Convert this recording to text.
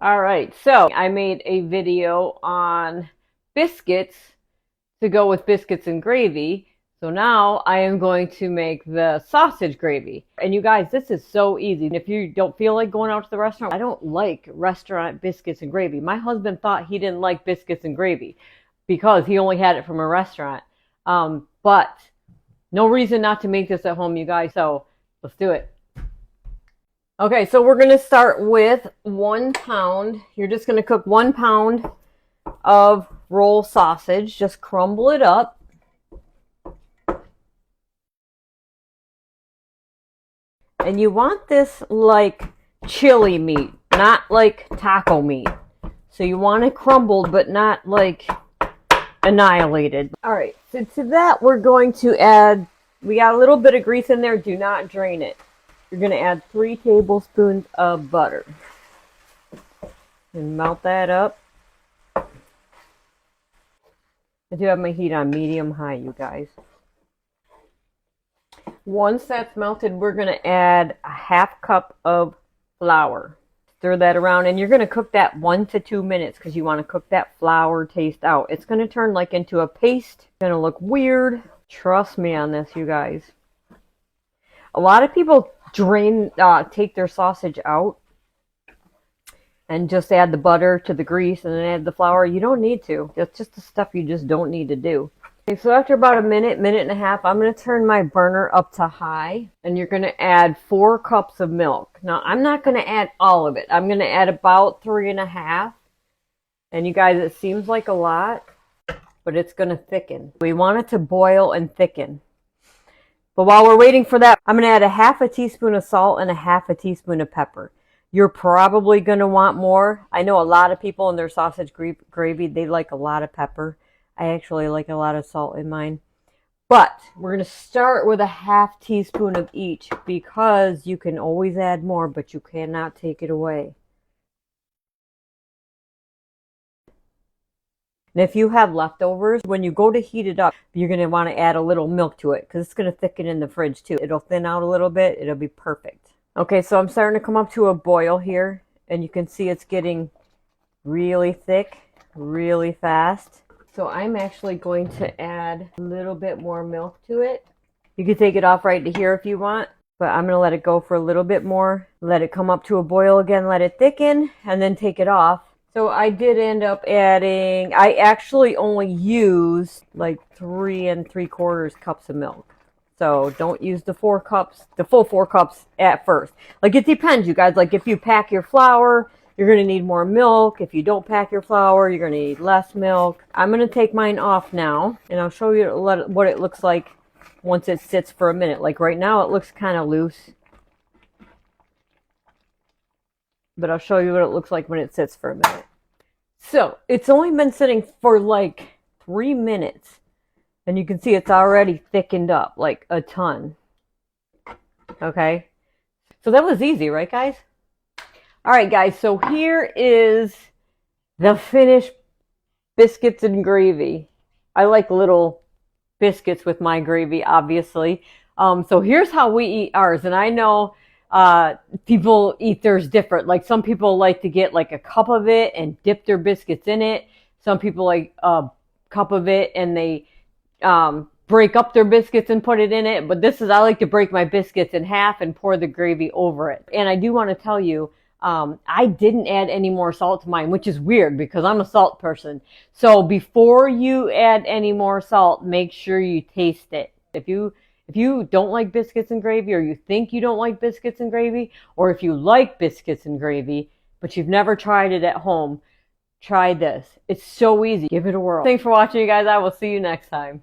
All right, so I made a video on biscuits to go with biscuits and gravy. So now I am going to make the sausage gravy. And you guys, this is so easy. And if you don't feel like going out to the restaurant, I don't like restaurant biscuits and gravy. My husband thought he didn't like biscuits and gravy because he only had it from a restaurant. But no reason not to make this at home, you guys. So let's do it. Okay, so we're going to start with 1 pound. You're just going to cook 1 pound of roll sausage. Just crumble it up. And you want this like chili meat, not like taco meat. So you want it crumbled, but not like annihilated. All right, so to that we're going to add, we got a little bit of grease in there. Do not drain it. You're going to add 3 tablespoons of butter and melt that up. I do have my heat on medium-high, you guys. Once that's melted, we're going to add a 1/2 cup of flour. Stir that around, and you're going to cook that 1 to 2 minutes because you want to cook that flour taste out. It's going to turn like into a paste. It's going to look weird. Trust me on this, you guys. A lot of people take their sausage out and just add the butter to the grease and then add the flour. You don't need to. That's just the stuff you just don't need to do. Okay, so after about a minute and a half, I'm going to turn my burner up to high, and you're going to add 4 cups of milk. Now, I'm not going to add all of it. I'm going to add about 3.5. And you guys, it seems like a lot, but it's going to thicken. We want it to boil and thicken. But while we're waiting for that, I'm going to add a 1/2 teaspoon of salt and a 1/2 teaspoon of pepper. You're probably going to want more. I know a lot of people in their sausage gravy, they like a lot of pepper. I actually like a lot of salt in mine. But we're going to start with a 1/2 teaspoon of each because you can always add more, but you cannot take it away. And if you have leftovers, when you go to heat it up, you're going to want to add a little milk to it because it's going to thicken in the fridge too. It'll thin out a little bit. It'll be perfect. Okay, so I'm starting to come up to a boil here, and you can see it's getting really thick, really fast. So I'm actually going to add a little bit more milk to it. You can take it off right to here if you want, but I'm going to let it go for a little bit more. Let it come up to a boil again, let it thicken, and then take it off. So I did end up adding, I actually only used like 3 3/4 cups of milk. So don't use the 4 cups, the full 4 cups at first. Like it depends, you guys. Like if you pack your flour, you're going to need more milk. If you don't pack your flour, you're going to need less milk. I'm going to take mine off now, and I'll show you what it looks like once it sits for a minute. Like right now, it looks kind of loose. But I'll show you what it looks like when it sits for a minute. So it's only been sitting for like 3 minutes. And you can see it's already thickened up like a ton. Okay. So that was easy, right guys? All right, guys. So here is the finished biscuits and gravy. I like little biscuits with my gravy, obviously. So here's how we eat ours. And I know people eat theirs different. Like some people like to get like a cup of it and dip their biscuits in it. Some people like a cup of it and they break up their biscuits and put it in it. But I like to break my biscuits in half and pour the gravy over it. And I do want to tell you, I didn't add any more salt to mine, which is weird because I'm a salt person. So before you add any more salt, make sure you taste it. If you don't like biscuits and gravy, or you think you don't like biscuits and gravy, or if you like biscuits and gravy, but you've never tried it at home, try this. It's so easy. Give it a whirl. Thanks for watching, you guys. I will see you next time.